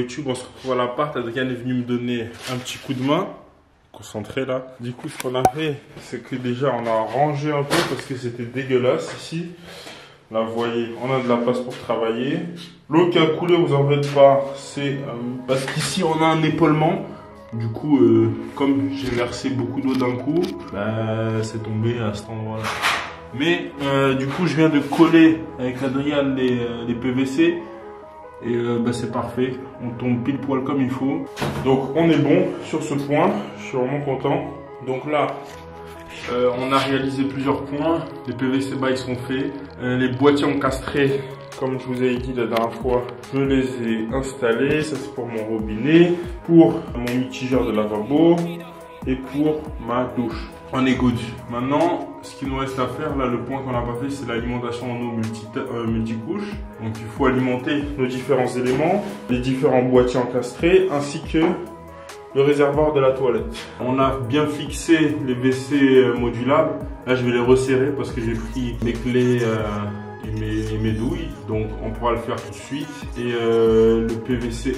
YouTube, on se retrouve à l'appart. Adrien est venu me donner un petit coup de main. Concentré là. Du coup, ce qu'on a fait, c'est que déjà on a rangé un peu parce que c'était dégueulasse ici. Là, vous voyez, on a de la place pour travailler. L'eau qui a coulé, vous en faites pas, c'est parce qu'ici on a un épaulement. Du coup, comme j'ai versé beaucoup d'eau d'un coup, bah, c'est tombé à cet endroit-là. Mais du coup, je viens de coller avec Adrien les PVC. Et bah, c'est parfait, on tombe pile poil comme il faut. Donc on est bon sur ce point, je suis vraiment content. Donc là, on a réalisé plusieurs points. Les PVC bas ils sont faits. Les boîtiers encastrés, comme je vous avais dit la dernière fois, je les ai installés. Ça c'est pour mon robinet, pour mon mitigeur de lavabo et pour ma douche en égout. Maintenant, ce qu'il nous reste à faire, là, le point qu'on n'a pas fait, c'est l'alimentation en eau multicouche. Donc, il faut alimenter nos différents éléments, les différents boîtiers encastrés, ainsi que le réservoir de la toilette. On a bien fixé les WC modulables. Là, je vais les resserrer parce que j'ai pris mes clés et mes douilles. Donc, on pourra le faire tout de suite. Et le PVC,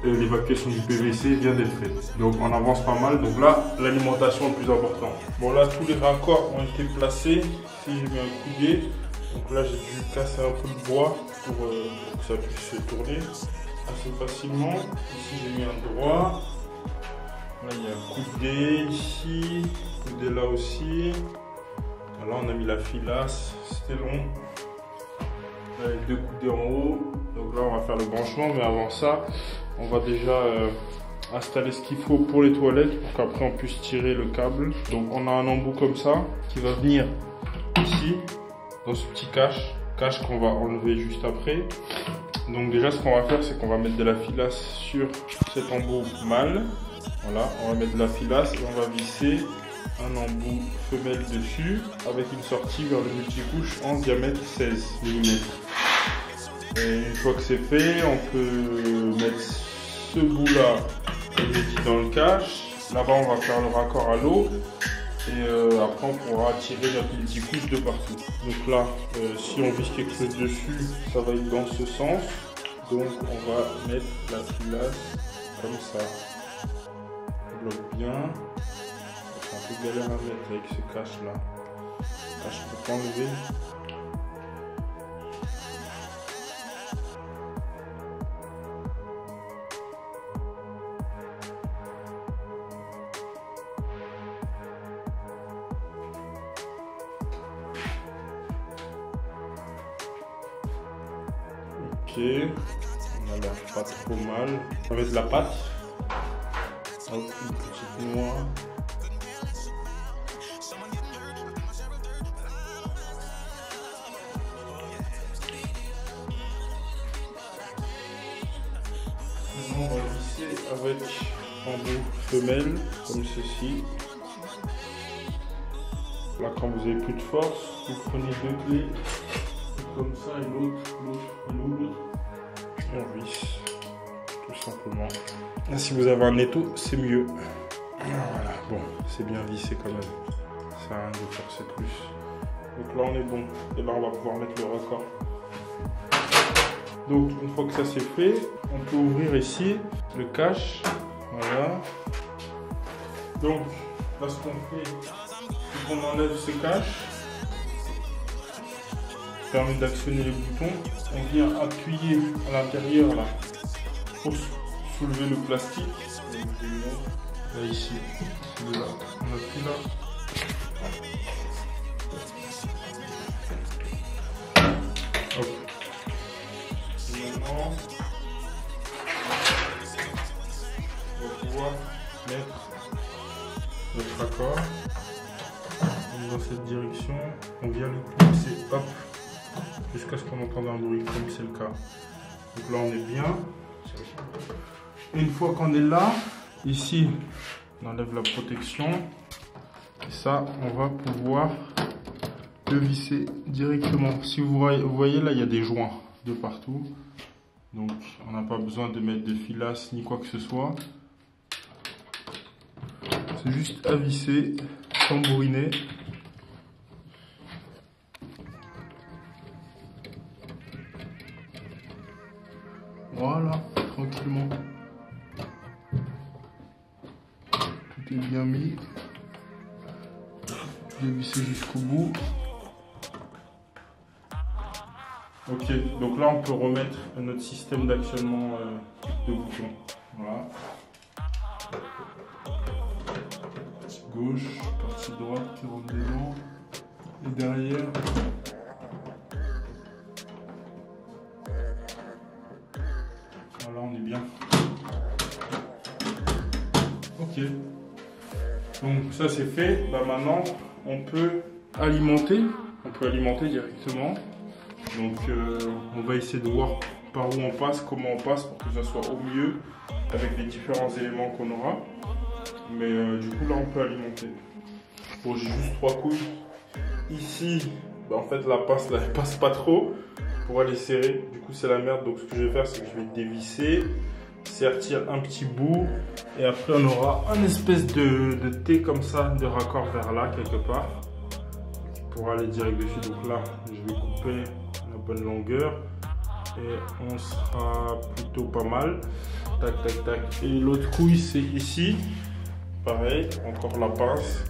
l'évacuation du PVC vient d'être faite. Donc, on avance pas mal. Donc là, l'alimentation est le plus important. Bon, là, tous les raccords ont été placés. Ici, j'ai mis un coudet. Donc là, j'ai dû casser un peu le bois pour que ça puisse se tourner assez facilement. Ici, j'ai mis un droit. Là, il y a un coudé ici, coudé là aussi. Là, on a mis la filasse, c'était long. Là, les deux coudées en haut. Donc là, on va faire le branchement, mais avant ça, on va déjà installer ce qu'il faut pour les toilettes pour qu'après on puisse tirer le câble. Donc, on a un embout comme ça qui va venir ici, dans ce petit cache qu'on va enlever juste après. Donc déjà, ce qu'on va faire, c'est qu'on va mettre de la filasse sur cet embout mâle. Voilà, on va mettre de la filasse et on va visser un embout femelle dessus avec une sortie vers le multicouche en diamètre 16 mm. Et une fois que c'est fait, on peut mettre ce bout là, comme j'ai dit, dans le cache. Là-bas, on va faire le raccord à l'eau et après on pourra tirer notre multicouche de partout. Donc là, si on visse quelque chose dessus, ça va être dans ce sens. Donc on va mettre la filasse comme ça. Bloque bien. C'est un peu galère à mettre avec ce cache là. Cache je peux pas enlever. Ok, on a l'air pas trop mal. Avec de la pâte. Hop, une petite noix. Maintenant, on va visser avec embout femelle, comme ceci. Là, quand vous avez plus de force, vous prenez deux clés, comme ça, et l'autre, et on visse, tout simplement. Là, si vous avez un étau, c'est mieux. Voilà, bon, c'est bien vissé quand même. Ça sert à rien de forcer plus. Donc là, on est bon. Et là, on va pouvoir mettre le raccord. Donc, une fois que ça c'est fait, on peut ouvrir ici le cache. Voilà. Donc, là, ce qu'on fait, c'est qu'on enlève ce cache. Ça permet d'actionner les boutons. On vient appuyer à l'intérieur là pour soulever le plastique. Là, ici, là, on appuie là. Hop. Maintenant, on va pouvoir mettre notre raccord dans cette direction. On vient le placer, hop, jusqu'à ce qu'on entende un bruit, comme c'est le cas. Donc là, on est bien. Une fois qu'on est là, ici, on enlève la protection. Et ça, on va pouvoir le visser directement. Si vous voyez là, il y a des joints de partout. Donc, on n'a pas besoin de mettre de filasse ni quoi que ce soit. C'est juste à visser, sans bourriner. Voilà, tranquillement. Tout est bien mis. Dévisser jusqu'au bout. Ok, donc là on peut remettre notre système d'actionnement de bouton. Voilà. Partie gauche, partie droite qui rentre dedans. Et derrière. Voilà, on est bien. Ok. Donc ça c'est fait. Bah, maintenant on peut alimenter. On peut alimenter directement. Donc on va essayer de voir par où on passe, comment on passe pour que ça soit au mieux avec les différents éléments qu'on aura. Mais du coup là on peut alimenter. Bon, j'ai juste 3 couilles. Ici, bah, en fait la pince là elle passe pas trop pour aller serrer. Du coup c'est la merde. Donc ce que je vais faire c'est que je vais dévisser, sertir un petit bout et après on aura un espèce de T comme ça de raccord vers là quelque part pour aller direct dessus. Donc là je vais couper la bonne longueur et on sera plutôt pas mal. Tac tac tac. Et l'autre couille c'est ici, pareil, encore la pince.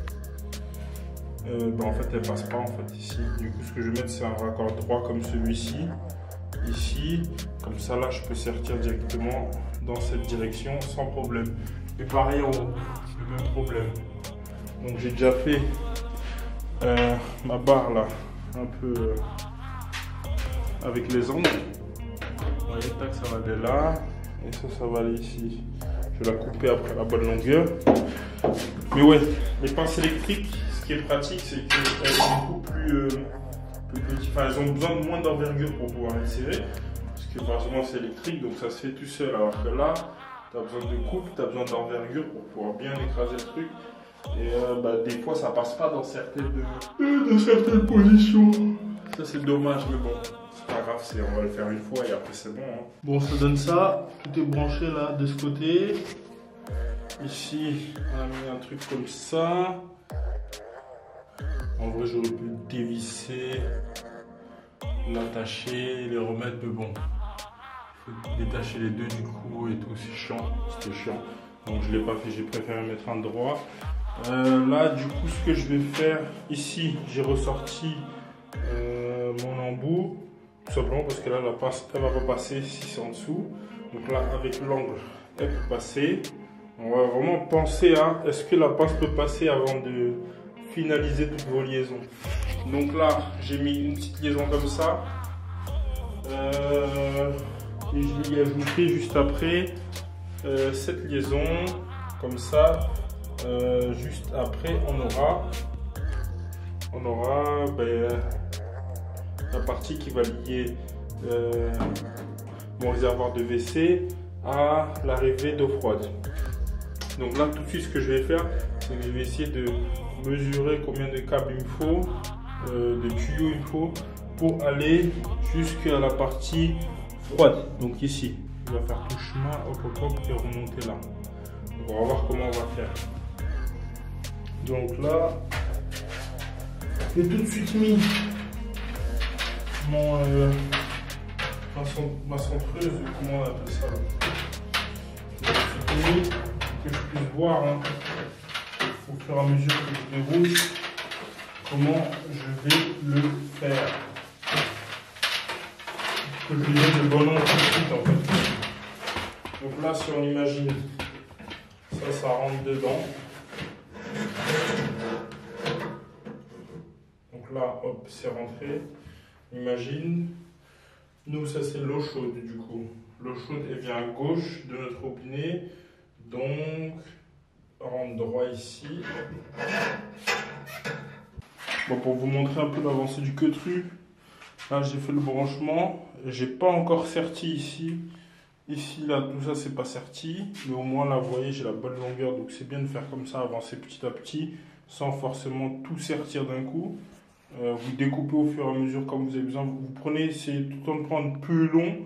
En fait elle passe pas en fait ici. Du coup ce que je vais mettre c'est un raccord droit comme celui-ci ici, comme ça là je peux sertir directement dans cette direction sans problème. Et pareil en haut, le même problème. Donc j'ai déjà fait ma barre là un peu avec les angles. Vous voyez, tac, ça va aller là et ça va aller ici. Je vais la couper après la bonne longueur. Mais ouais, les pinces électriques, ce qui est pratique c'est qu'elles sont beaucoup plus petites. Enfin, elles ont besoin de moins d'envergure pour pouvoir être serrées. Parce que forcément c'est électrique, donc ça se fait tout seul. Alors que là, tu as besoin de coupe, tu as besoin d'envergure pour pouvoir bien écraser le truc. Et des fois ça passe pas dans certaines positions. Ça c'est dommage, mais bon, c'est pas grave, on va le faire une fois et après c'est bon. Hein. Bon, ça donne ça. Tout est branché là de ce côté. Ici, on a mis un truc comme ça. En vrai, j'aurais pu dévisser, l'attacher, les remettre, mais bon, il faut détacher les deux du coup et tout, c'est chiant, c'était chiant. Donc je ne l'ai pas fait, j'ai préféré mettre un droit. Là, du coup, ce que je vais faire, ici, j'ai ressorti mon embout, tout simplement parce que là, la pince, elle ne va pas passer si c'est en dessous. Donc là, avec l'angle, elle peut passer. On va vraiment penser à, est-ce que la pince peut passer avant de finaliser toutes vos liaisons. Donc là, j'ai mis une petite liaison comme ça. Et je vais y ajouter juste après cette liaison, comme ça. Juste après, on aura la partie qui va lier mon réservoir de WC à l'arrivée d'eau froide. Donc là, tout de suite, ce que je vais faire, c'est que je vais essayer de mesurer combien de câbles il me faut, de tuyaux il me faut pour aller jusqu'à la partie froide. Donc ici, on va faire tout chemin, hop hop hop et remonter là. Donc on va voir comment on va faire. Donc là, j'ai tout de suite mis ma centreuse, comment on appelle ça là. J'ai tout de suite mis que je puisse voir au fur et à mesure que je déroule comment je vais le faire. Que je lui donne le bon nombre tout de suite en fait. Donc là, si on imagine, ça rentre dedans. Donc là, hop, c'est rentré. Imagine, nous, ça c'est l'eau chaude du coup. L'eau chaude, elle vient à gauche de notre robinet. Donc, rentre droit ici. Bon, pour vous montrer un peu l'avancée du queutru, là j'ai fait le branchement. J'ai pas encore serti ici. Ici, là, tout ça c'est pas serti. Mais au moins là, vous voyez, j'ai la bonne longueur. Donc c'est bien de faire comme ça, avancer petit à petit, sans forcément tout sertir d'un coup. Vous découpez au fur et à mesure comme vous avez besoin. Vous prenez, c'est tout le temps de prendre plus long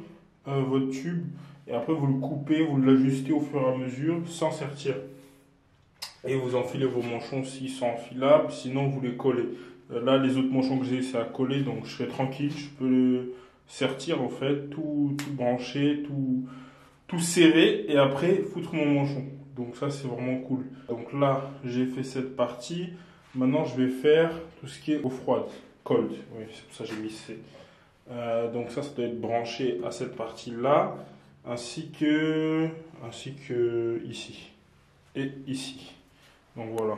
votre tube. Et après, vous le coupez, vous l'ajustez au fur et à mesure sans sertir. Et vous enfilez vos manchons s'ils sont enfilables, sinon vous les collez. Là, les autres manchons que j'ai, c'est à coller, donc je serai tranquille. Je peux le sertir en fait, tout brancher, tout serrer et après foutre mon manchon. Donc ça, c'est vraiment cool. Donc là, j'ai fait cette partie. Maintenant, je vais faire tout ce qui est eau froide, cold. Oui, c'est pour ça que j'ai mis C. Donc ça doit être branché à cette partie-là, ainsi que ici et ici. Donc voilà.